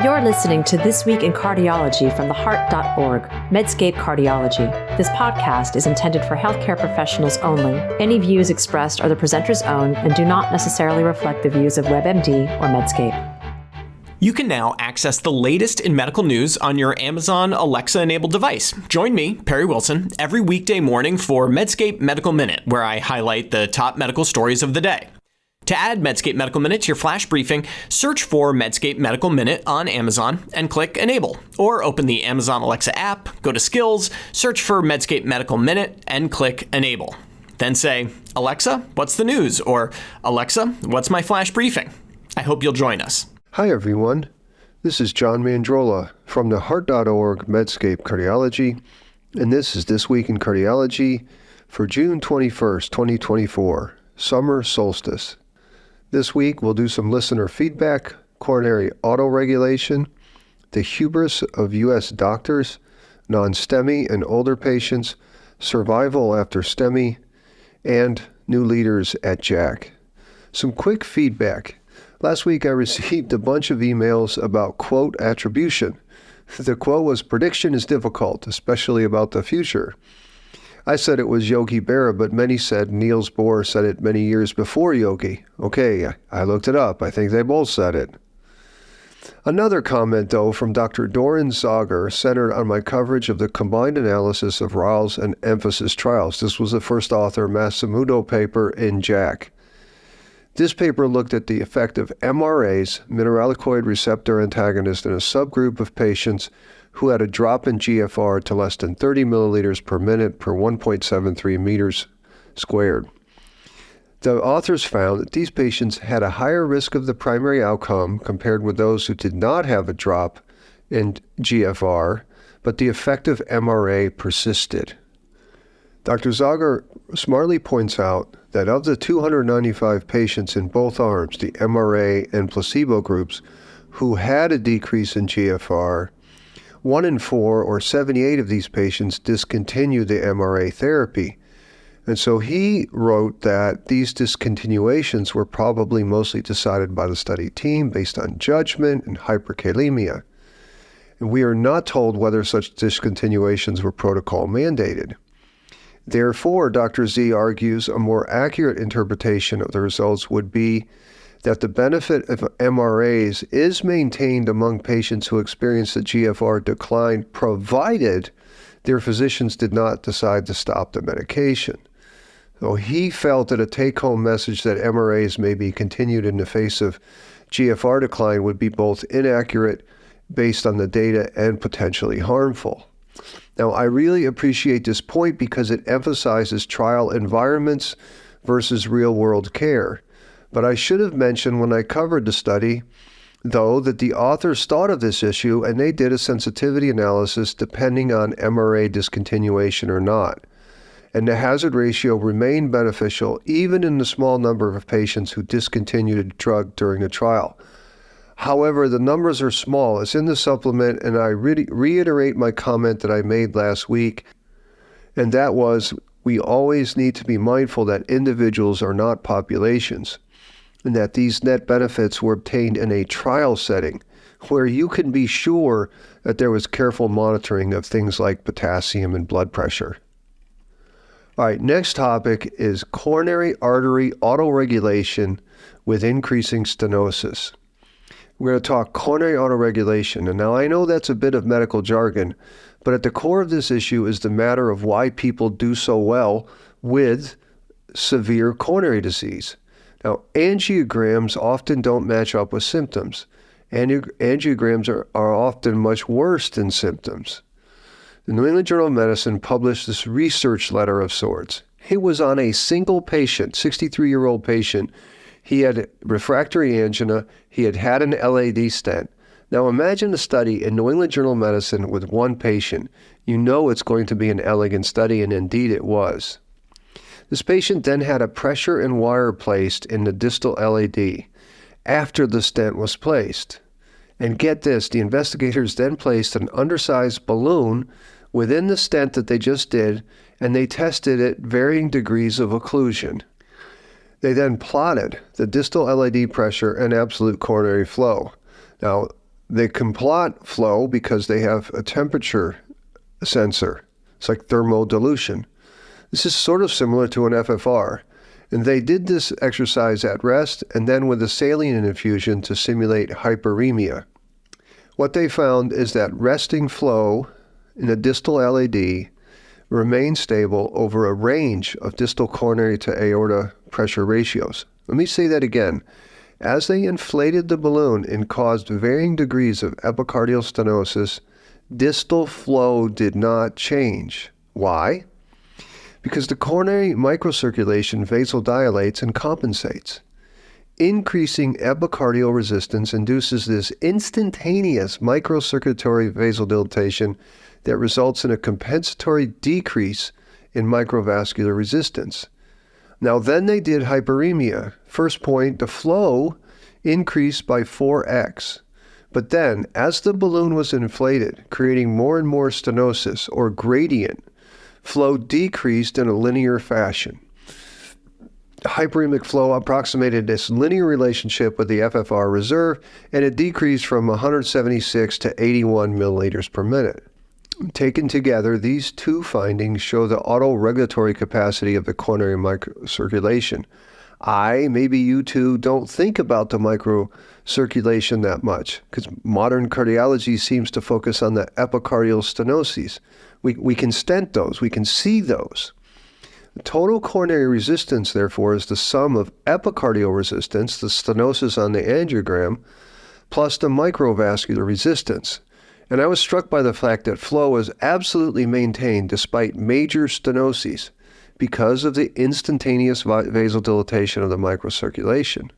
You're listening to This Week in Cardiology from theheart.org, Medscape Cardiology. This podcast is intended for healthcare professionals only. Any views expressed are the presenter's own and do not necessarily reflect the views of WebMD or Medscape. You can now access the latest in medical news on your Amazon Alexa-enabled device. Join me, Perry Wilson, every weekday morning for Medscape Medical Minute, where I highlight the top medical stories of the day. To add Medscape Medical Minute to your flash briefing, search for Medscape Medical Minute on Amazon and click Enable. Or open the Amazon Alexa app, go to Skills, search for Medscape Medical Minute, and click Enable. Then say, Alexa, what's the news? Or Alexa, what's my flash briefing? I hope you'll join us. Hi everyone, this is John Mandrola from theheart.org Medscape Cardiology, and this is This Week in Cardiology for June 21st, 2024, Summer Solstice. This week, we'll do some listener feedback, coronary autoregulation, the hubris of U.S. doctors, non-STEMI and older patients, survival after STEMI, and new leaders at JACC. Some quick feedback. Last week, I received a bunch of emails about quote attribution. The quote was, "Prediction is difficult, especially about the future." I said it was Yogi Berra, but many said Niels Bohr said it many years before Yogi. Okay, I looked it up. I think they both said it. Another comment, though, from Dr. Doron Zahger centered on my coverage of the combined analysis of RALES and EMPHASIS trials. This was the first author Matsumato paper in JACC. This paper looked at the effect of MRAs, mineralocorticoid receptor antagonists, in a subgroup of patients who had a drop in GFR to less than 30 milliliters per minute per 1.73 meters squared. The authors found that these patients had a higher risk of the primary outcome compared with those who did not have a drop in GFR, but the effect of MRA persisted. Dr. Zahger smartly points out that of the 295 patients in both arms, the MRA and placebo groups, who had a decrease in GFR, 1 in 4, or 78 of these patients, discontinued the MRA therapy. And so he wrote that these discontinuations were probably mostly decided by the study team based on judgment and hyperkalemia. And we are not told whether such discontinuations were protocol mandated. Therefore, Dr. Z argues a more accurate interpretation of the results would be that the benefit of MRAs is maintained among patients who experience a GFR decline, provided their physicians did not decide to stop the medication. So he felt that a take-home message that MRAs may be continued in the face of GFR decline would be both inaccurate based on the data and potentially harmful. Now, I really appreciate this point because it emphasizes trial environments versus real-world care. But I should have mentioned when I covered the study, though, that the authors thought of this issue and they did a sensitivity analysis depending on MRA discontinuation or not. And the hazard ratio remained beneficial even in the small number of patients who discontinued the drug during the trial. However, the numbers are small. It's in the supplement, and I reiterate my comment that I made last week, and that was we always need to be mindful that individuals are not populations, and that these net benefits were obtained in a trial setting where you can be sure that there was careful monitoring of things like potassium and blood pressure. All right, next topic is coronary artery autoregulation with increasing stenosis. We're going to talk coronary autoregulation, and now I know that's a bit of medical jargon, but at the core of this issue is the matter of why people do so well with severe coronary disease. Now, angiograms often don't match up with symptoms. Angiograms are often much worse than symptoms. The New England Journal of Medicine published this research letter of sorts. It was on a single patient, 63-year-old patient. He had refractory angina. He had had an LAD stent. Now imagine a study in New England Journal of Medicine with one patient. You know it's going to be an elegant study, and indeed it was. This patient then had a pressure and wire placed in the distal LAD after the stent was placed. And get this, the investigators then placed an undersized balloon within the stent that they just did, and they tested at varying degrees of occlusion. They then plotted the distal LAD pressure and absolute coronary flow. Now, they can plot flow because they have a temperature sensor. It's like thermal dilution. This is sort of similar to an FFR. And they did this exercise at rest and then with a saline infusion to simulate hyperemia. What they found is that resting flow in a distal LAD remained stable over a range of distal coronary to aorta pressure ratios. Let me say that again. As they inflated the balloon and caused varying degrees of epicardial stenosis, distal flow did not change. Why? Because the coronary microcirculation vasodilates and compensates. Increasing epicardial resistance induces this instantaneous microcirculatory vasodilatation that results in a compensatory decrease in microvascular resistance. Now then they did hyperemia. First point, the flow increased by 4x. But then, as the balloon was inflated, creating more and more stenosis or gradient, flow decreased in a linear fashion. Hyperemic flow approximated this linear relationship with the FFR reserve, and it decreased from 176 to 81 milliliters per minute. Taken together, these two findings show the autoregulatory capacity of the coronary microcirculation. Maybe you two don't think about the microcirculation that much, because modern cardiology seems to focus on the epicardial stenoses. We can stent those, we can see those. The total coronary resistance, therefore, is the sum of epicardial resistance, the stenosis on the angiogram, plus the microvascular resistance. And I was struck by the fact that flow is absolutely maintained despite major stenoses because of the instantaneous vasodilatation of the microcirculation.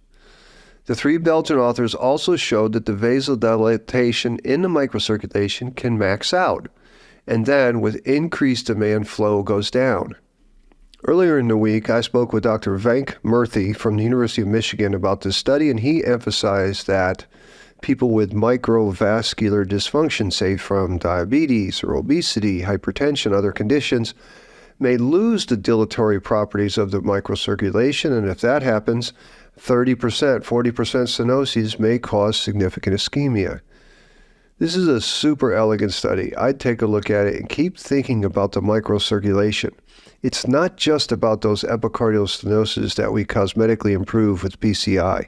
The three Belgian authors also showed that the vasodilatation in the microcirculation can max out, and then with increased demand, flow goes down. Earlier in the week, I spoke with Dr. Venk Murthy from the University of Michigan about this study, and he emphasized that people with microvascular dysfunction, say from diabetes or obesity, hypertension, other conditions, may lose the dilatory properties of the microcirculation, and if that happens, 30%, 40% stenoses may cause significant ischemia. This is a super elegant study. I'd take a look at it and keep thinking about the microcirculation. It's not just about those epicardial stenosis that we cosmetically improve with PCI.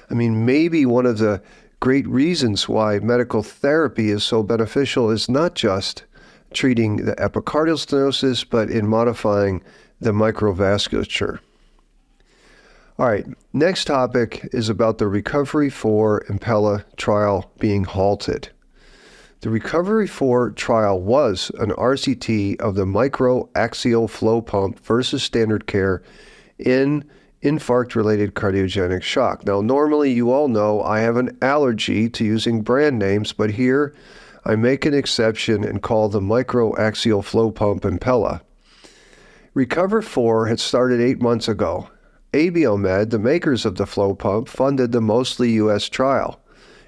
I mean, maybe one of the great reasons why medical therapy is so beneficial is not just treating the epicardial stenosis, but in modifying the microvasculature. All right, next topic is about the Recovery 4 Impella trial being halted. The Recovery 4 trial was an RCT of the microaxial flow pump versus standard care in infarct-related cardiogenic shock. Now, normally you all know I have an allergy to using brand names, but here I make an exception and call the microaxial flow pump Impella. Recover 4 had started 8 months ago. Abiomed, the makers of the flow pump, funded the mostly U.S. trial,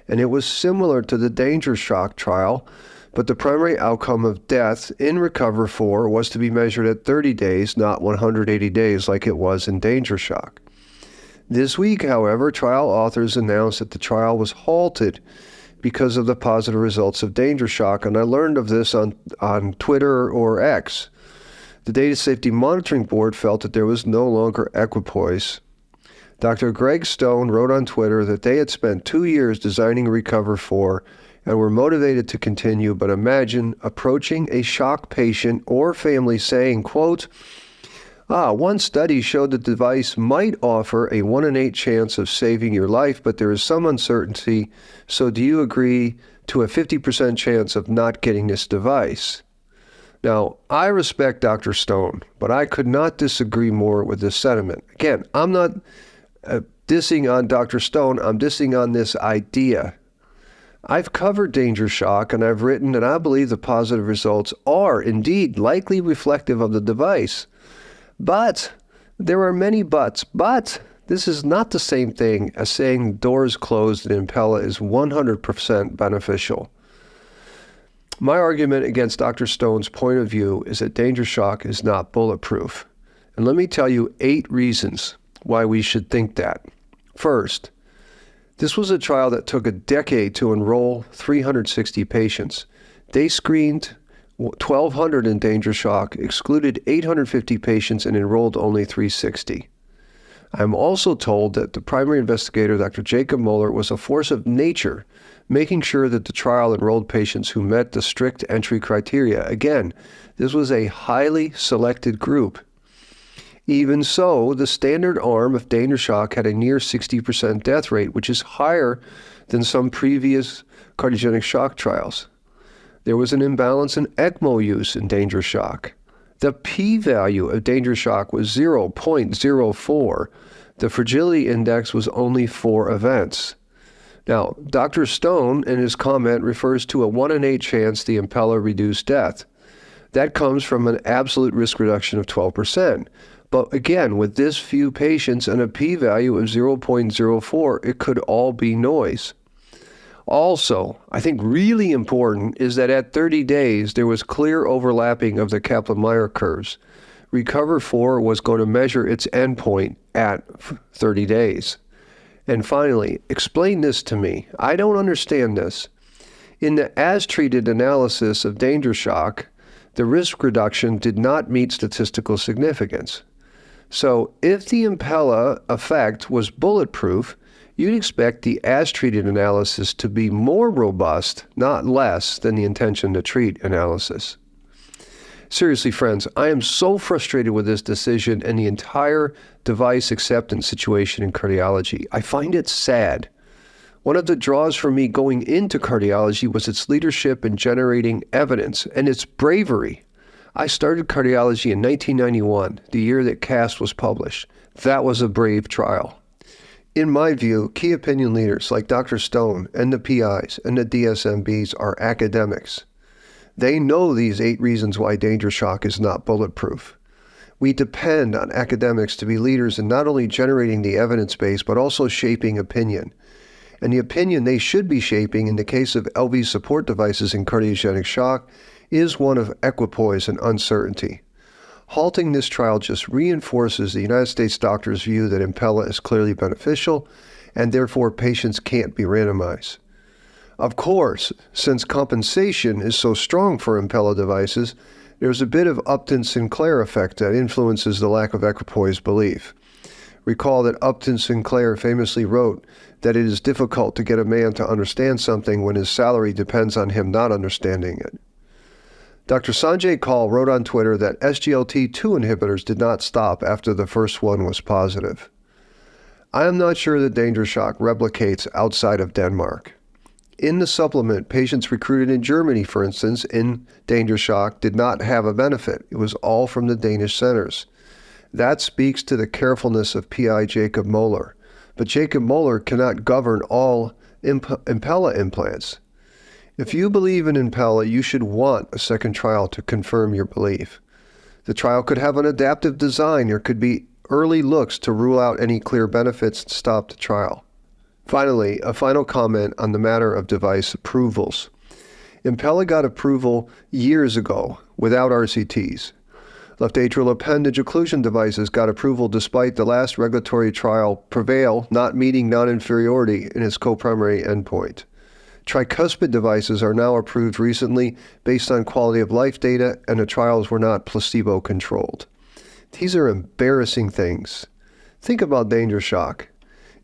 and it was similar to the Danger Shock trial, but the primary outcome of death in Recover 4 was to be measured at 30 days, not 180 days like it was in Danger Shock. This week, however, trial authors announced that the trial was halted because of the positive results of Danger Shock, and I learned of this on Twitter or X. The Data Safety Monitoring Board felt that there was no longer equipoise. Dr. Greg Stone wrote on Twitter that they had spent 2 years designing Recover 4 and were motivated to continue, but imagine approaching a shock patient or family saying, quote, one study showed the device might offer a 1 in 8 chance of saving your life, but there is some uncertainty, so do you agree to a 50% chance of not getting this device? Now, I respect Dr. Stone, but I could not disagree more with this sentiment. Again, I'm not dissing on Dr. Stone, I'm dissing on this idea. I've covered Danger Shock, and I've written that I believe the positive results are indeed likely reflective of the device. But there are many buts. But this is not the same thing as saying doors closed and Impella is 100% beneficial. My argument against Dr. Stone's point of view is that Danger Shock is not bulletproof. And let me tell you 8 reasons why we should think that. First, This was a trial that took a decade to enroll 360 patients. They screened 1,200 in danger shock, excluded 850 patients, and enrolled only 360. I'm also told that the primary investigator, Dr. Jacob Moeller, was a force of nature, making sure that the trial enrolled patients who met the strict entry criteria. Again, this was a highly selected group. Even so, the standard arm of danger shock had a near 60% death rate, which is higher than some previous cardiogenic shock trials. There was an imbalance in ECMO use in danger shock. The p-value of danger shock was 0.04. The fragility index was only 4 events. Now, Dr. Stone, in his comment, refers to a 1 in 8 chance the Impella reduced death. That comes from an absolute risk reduction of 12%. But again, with this few patients and a p-value of 0.04, it could all be noise. Also, I think really important is that at 30 days, there was clear overlapping of the Kaplan-Meier curves. RECOVER-4 was going to measure its endpoint at 30 days. And finally, explain this to me. I don't understand this. In the as-treated analysis of danger shock, the risk reduction did not meet statistical significance. So if the Impella effect was bulletproof, you'd expect the as-treated analysis to be more robust, not less, than the intention-to-treat analysis. Seriously, friends, I am so frustrated with this decision and the entire device acceptance situation in cardiology. I find it sad. One of the draws for me going into cardiology was its leadership in generating evidence and its bravery. I started cardiology in 1991, the year that CAST was published. That was a brave trial. In my view, key opinion leaders like Dr. Stone and the PIs and the DSMBs are academics. They know these 8 reasons why danger shock is not bulletproof. We depend on academics to be leaders in not only generating the evidence base, but also shaping opinion. And the opinion they should be shaping in the case of LV support devices in cardiogenic shock is one of equipoise and uncertainty. Halting this trial just reinforces the United States doctors' view that Impella is clearly beneficial, and therefore patients can't be randomized. Of course, since compensation is so strong for Impella devices, there's a bit of Upton-Sinclair effect that influences the lack of equipoise belief. Recall that Upton Sinclair famously wrote that it is difficult to get a man to understand something when his salary depends on him not understanding it. Dr. Sanjay Kaul wrote on Twitter that SGLT2 inhibitors did not stop after the first one was positive. I am not sure that danger shock replicates outside of Denmark. In the supplement, patients recruited in Germany, for instance, in danger shock did not have a benefit. It was all from the Danish centers. That speaks to the carefulness of PI Jacob Moeller. But Jacob Moeller cannot govern all Impella implants. If you believe in Impella, you should want a second trial to confirm your belief. The trial could have an adaptive design. There could be early looks to rule out any clear benefits and stop the trial. Finally, a final comment on the matter of device approvals. Impella got approval years ago without RCTs. Left atrial appendage occlusion devices got approval despite the last regulatory trial Prevail not meeting non-inferiority in its co-primary endpoint. Tricuspid devices are now approved recently based on quality of life data, and the trials were not placebo-controlled. These are embarrassing things. Think about danger shock.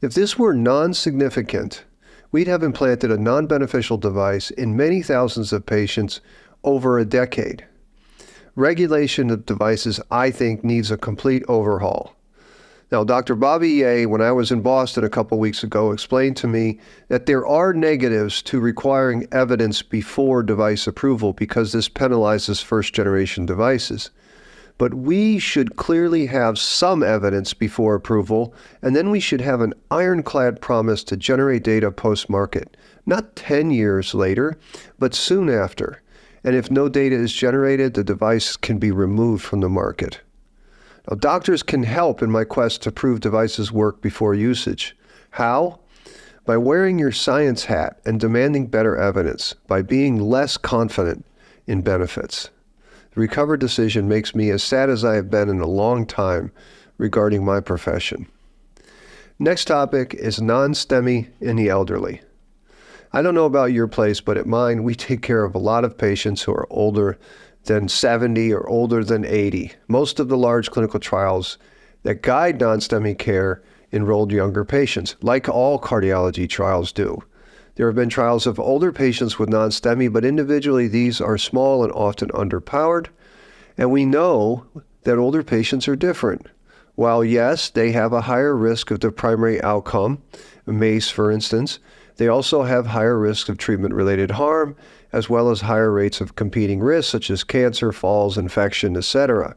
If this were non-significant, we'd have implanted a non-beneficial device in many thousands of patients over a decade. Regulation of devices, I think, needs a complete overhaul. Now, Dr. Bobby Ye, when I was in Boston a couple weeks ago, explained to me that there are negatives to requiring evidence before device approval because this penalizes first-generation devices. But we should clearly have some evidence before approval, and then we should have an ironclad promise to generate data post-market, not 10 years later, but soon after. And if no data is generated, the device can be removed from the market. Now, doctors can help in my quest to prove devices work before usage. How? By wearing your science hat and demanding better evidence, by being less confident in benefits. The RECOVER decision makes me as sad as I have been in a long time regarding my profession. Next topic is non-STEMI in the elderly. I don't know about your place, but at mine, we take care of a lot of patients who are older than 70 or older than 80. Most of the large clinical trials that guide non-STEMI care enrolled younger patients, like all cardiology trials do. There have been trials of older patients with non-STEMI, but individually these are small and often underpowered. And we know that older patients are different. While yes, they have a higher risk of the primary outcome, MACE for instance, they also have higher risks of treatment-related harm, as well as higher rates of competing risks such as cancer, falls, infection, etc.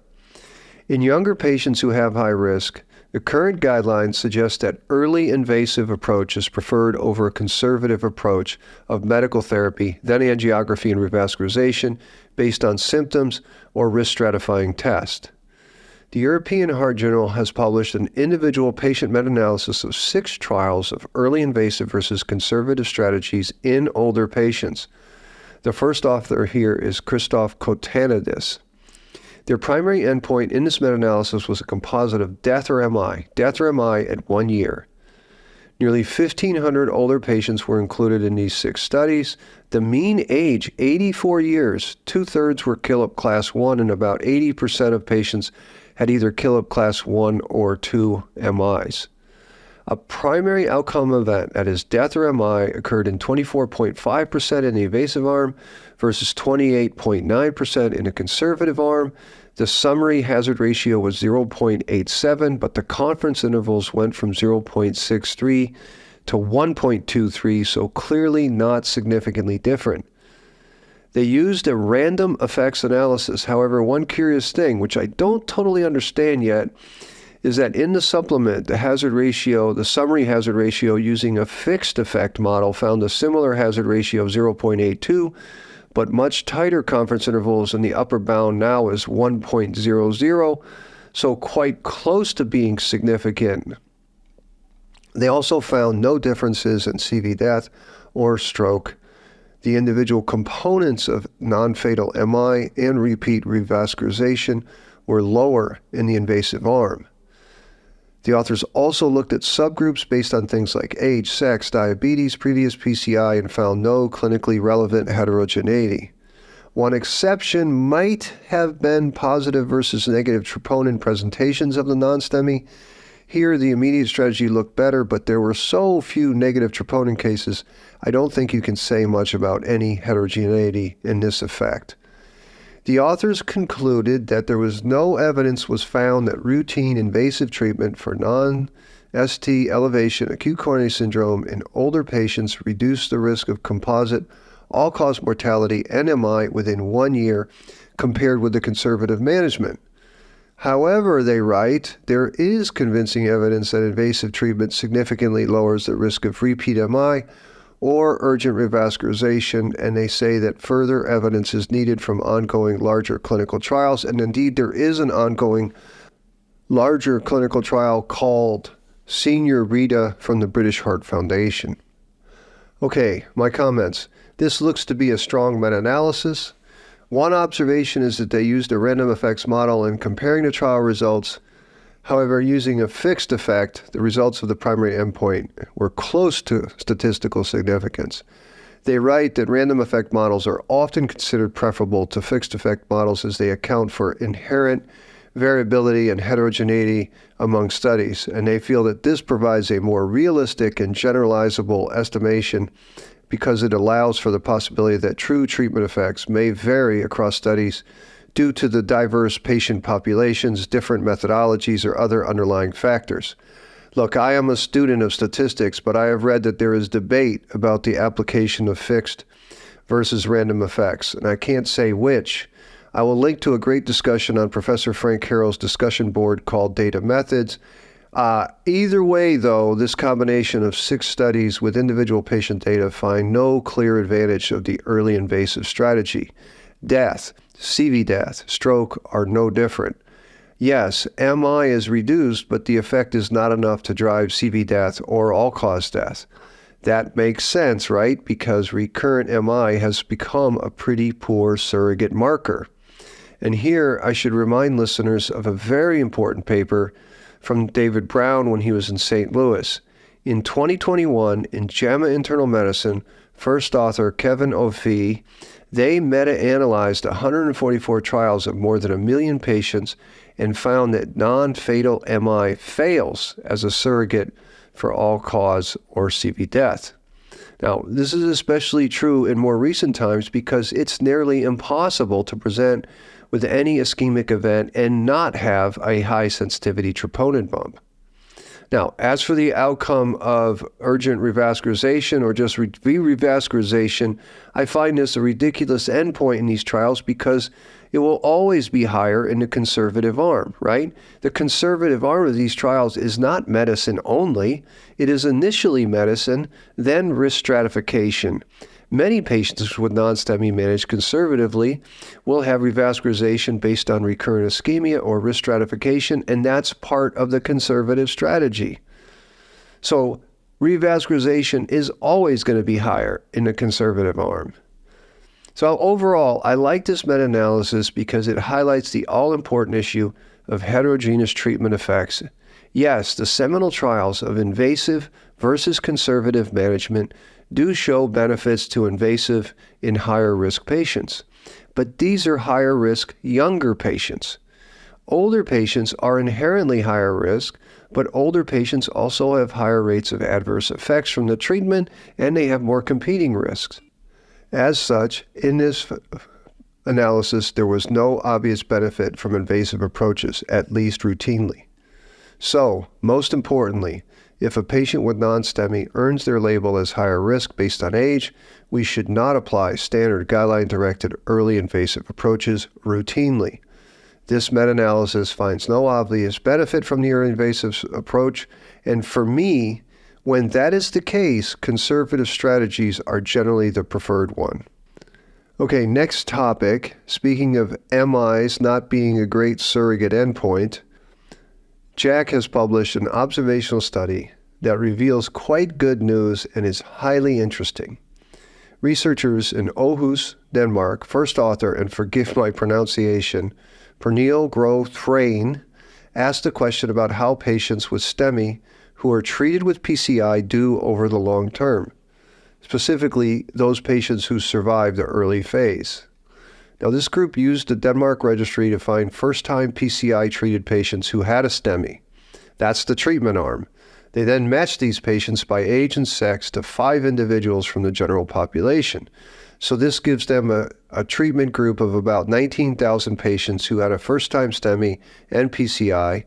In younger patients who have high risk, the current guidelines suggest that early invasive approach is preferred over a conservative approach of medical therapy, then angiography and revascularization based on symptoms or risk stratifying test. The European Heart Journal has published an individual patient meta-analysis of 6 trials of early invasive versus conservative strategies in older patients. The first author here is Christoph Kotanidis. Their primary endpoint in this meta-analysis was a composite of death or MI at 1 year. Nearly 1,500 older patients were included in these 6 studies. The mean age, 84 years, 2/3 were KILLIP class 1, and about 80% of patients had either KILLIP class 1 or 2 MIs. A primary outcome event, that is death or MI, occurred in 24.5% in the invasive arm versus 28.9% in the conservative arm. The summary hazard ratio was 0.87, but the confidence intervals went from 0.63 to 1.23, so clearly not significantly different. They used a random effects analysis. However, one curious thing, which I don't totally understand yet, is that in the supplement, the summary hazard ratio using a fixed effect model found a similar hazard ratio of 0.82, but much tighter confidence intervals, and the upper bound now is 1.00, so quite close to being significant. They also found no differences in CV death or stroke. The individual components of non-fatal MI and repeat revascularization were lower in the invasive arm. The authors also looked at subgroups based on things like age, sex, diabetes, previous PCI, and found no clinically relevant heterogeneity. One exception might have been positive versus negative troponin presentations of the non-STEMI. Here, the immediate strategy looked better, but there were so few negative troponin cases, I don't think you can say much about any heterogeneity in this effect. The authors concluded that there was no evidence was found that routine invasive treatment for non-ST elevation acute coronary syndrome in older patients reduced the risk of composite all-cause mortality and MI within 1 year compared with the conservative management. However, they write, there is convincing evidence that invasive treatment significantly lowers the risk of repeat MI or urgent revascularization, and they say that further evidence is needed from ongoing larger clinical trials, and indeed there is an ongoing larger clinical trial called Senior Rita from the British Heart Foundation. Okay, my comments. This looks to be a strong meta-analysis. One observation is that they used a random effects model in comparing the trial results. However, using a fixed effect, the results of the primary endpoint were close to statistical significance. They write that random effect models are often considered preferable to fixed effect models as they account for inherent variability and heterogeneity among studies, and they feel that this provides a more realistic and generalizable estimation because it allows for the possibility that true treatment effects may vary across studies due to the diverse patient populations, different methodologies, or other underlying factors. Look, I am a student of statistics, but I have read that there is debate about the application of fixed versus random effects, and I can't say which. I will link to a great discussion on Professor Frank Harrell's discussion board called Data Methods. Either way, though, this combination of 6 studies with individual patient data find no clear advantage of the early invasive strategy. Death, CV death, stroke are no different. Yes, MI is reduced, but the effect is not enough to drive CV death or all-cause death. That makes sense, right? Because recurrent MI has become a pretty poor surrogate marker. And here I should remind listeners of a very important paper from David Brown when he was in St. Louis. In 2021, in JAMA Internal Medicine, first author Kevin O'Fee, they meta-analyzed 144 trials of more than 1 million patients and found that non-fatal MI fails as a surrogate for all-cause or CV death. Now, this is especially true in more recent times because it's nearly impossible to present with any ischemic event and not have a high-sensitivity troponin bump. Now, as for the outcome of urgent revascularization or just revascularization, I find this a ridiculous endpoint in these trials because it will always be higher in the conservative arm, right? The conservative arm of these trials is not medicine only. It is initially medicine, then risk stratification. Many patients with non-STEMI managed conservatively will have revascularization based on recurrent ischemia or risk stratification, and that's part of the conservative strategy. So revascularization is always going to be higher in the conservative arm. So overall, I like this meta-analysis because it highlights the all-important issue of heterogeneous treatment effects. Yes, the seminal trials of invasive versus conservative management do show benefits to invasive in higher risk patients, but these are higher risk younger patients. Older patients are inherently higher risk, but older patients also have higher rates of adverse effects from the treatment and they have more competing risks. As such, in this analysis, there was no obvious benefit from invasive approaches, at least routinely. So, most importantly, if a patient with non-STEMI earns their label as higher risk based on age, we should not apply standard guideline-directed early invasive approaches routinely. This meta-analysis finds no obvious benefit from the early invasive approach, and for me, when that is the case, conservative strategies are generally the preferred one. Okay, next topic. Speaking of MIs not being a great surrogate endpoint, JACC has published an observational study that reveals quite good news and is highly interesting. Researchers in Aarhus, Denmark, first author, and forgive my pronunciation, Pernille Grove-Thrain, asked a question about how patients with STEMI who are treated with PCI do over the long term, specifically those patients who survive the early phase. Now, this group used the Denmark registry to find first-time PCI-treated patients who had a STEMI. That's the treatment arm. They then matched these patients by age and sex to 5 individuals from the general population. So this gives them a treatment group of about 19,000 patients who had a first-time STEMI and PCI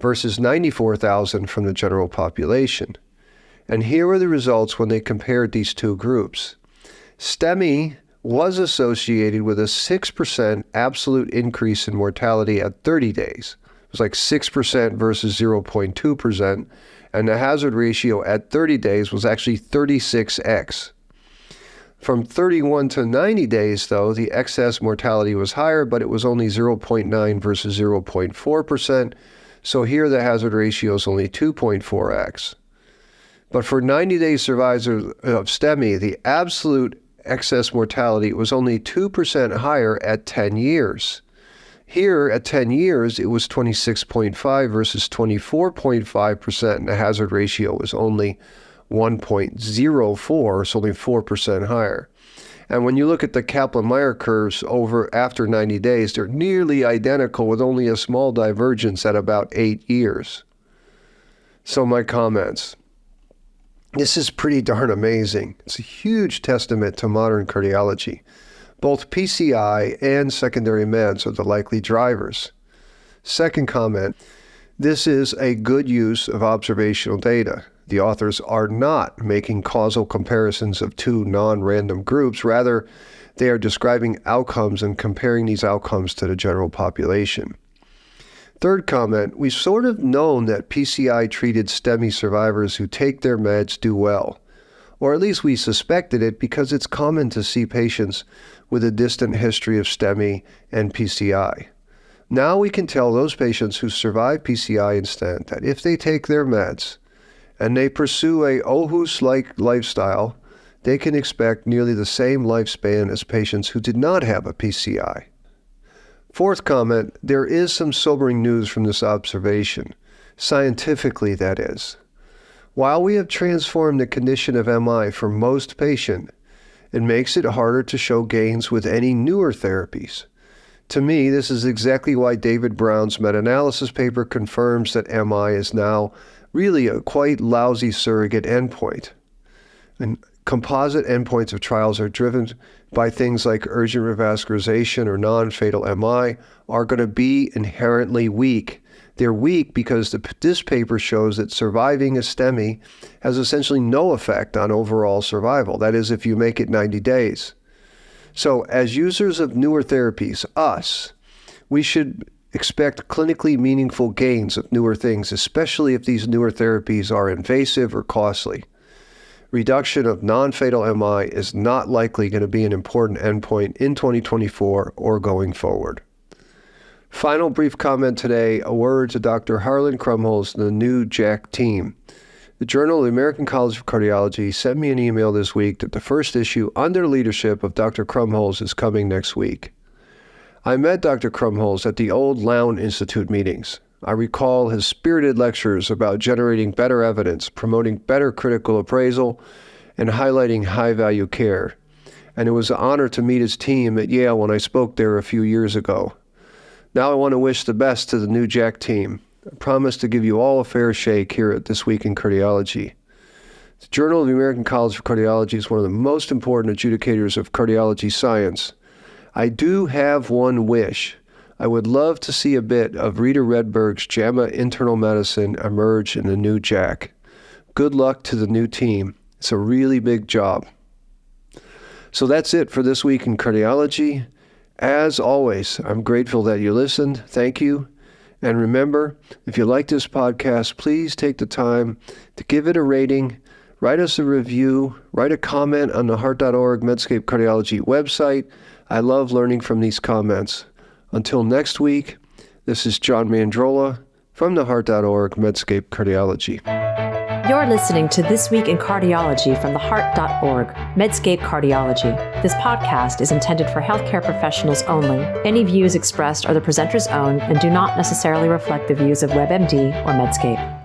versus 94,000 from the general population. And here are the results when they compared these two groups. STEMI was associated with a 6% absolute increase in mortality at 30 days. It was like 6% versus 0.2%, and the hazard ratio at 30 days was actually 36x. From 31 to 90 days, though, the excess mortality was higher, but it was only 0.9 versus 0.4%, so here the hazard ratio is only 2.4x. But for 90-day survivors of STEMI, the absolute excess mortality was only 2% higher at 10 years. Here, at 10 years, it was 26.5 versus 24.5%, and the hazard ratio was only 1.04, so only 4% higher. And when you look at the Kaplan-Meier curves after 90 days, they're nearly identical with only a small divergence at about 8 years. So my comments. This is pretty darn amazing. It's a huge testament to modern cardiology. Both PCI and secondary meds are the likely drivers. Second comment, this is a good use of observational data. The authors are not making causal comparisons of two non-random groups. Rather, they are describing outcomes and comparing these outcomes to the general population. Third comment, we've sort of known that PCI-treated STEMI survivors who take their meds do well, or at least we suspected it because it's common to see patients with a distant history of STEMI and PCI. Now we can tell those patients who survive PCI and stent that if they take their meds and they pursue a Aarhus-like lifestyle, they can expect nearly the same lifespan as patients who did not have a PCI. Fourth comment, there is some sobering news from this observation. Scientifically, that is. While we have transformed the condition of MI for most patients, it makes it harder to show gains with any newer therapies. To me, this is exactly why David Brown's meta-analysis paper confirms that MI is now really a quite lousy surrogate endpoint. And composite endpoints of trials are driven by things like urgent revascularization or non-fatal MI are going to be inherently weak. They're weak because this paper shows that surviving a STEMI has essentially no effect on overall survival. That is, if you make it 90 days. So as users of newer therapies, we should expect clinically meaningful gains of newer things, especially if these newer therapies are invasive or costly. Reduction of non-fatal MI is not likely going to be an important endpoint in 2024 or going forward. Final brief comment today, a word to Dr. Harlan Krumholz and the new JACC team. The Journal of the American College of Cardiology sent me an email this week that the first issue under leadership of Dr. Krumholz is coming next week. I met Dr. Krumholz at the old Lown Institute meetings. I recall his spirited lectures about generating better evidence, promoting better critical appraisal, and highlighting high-value care. And it was an honor to meet his team at Yale when I spoke there a few years ago. Now I want to wish the best to the new JACC team. I promise to give you all a fair shake here at This Week in Cardiology. The Journal of the American College of Cardiology is one of the most important adjudicators of cardiology science. I do have one wish. I would love to see a bit of Rita Redberg's JAMA Internal Medicine emerge in the new JACC. Good luck to the new team. It's a really big job. So that's it for This Week in Cardiology. As always, I'm grateful that you listened. Thank you. And remember, if you like this podcast, please take the time to give it a rating, write us a review, write a comment on the heart.org Medscape Cardiology website. I love learning from these comments. Until next week, this is John Mandrola from the heart.org Medscape Cardiology. You're listening to This Week in Cardiology from the heart.org Medscape Cardiology. This podcast is intended for healthcare professionals only. Any views expressed are the presenter's own and do not necessarily reflect the views of WebMD or Medscape.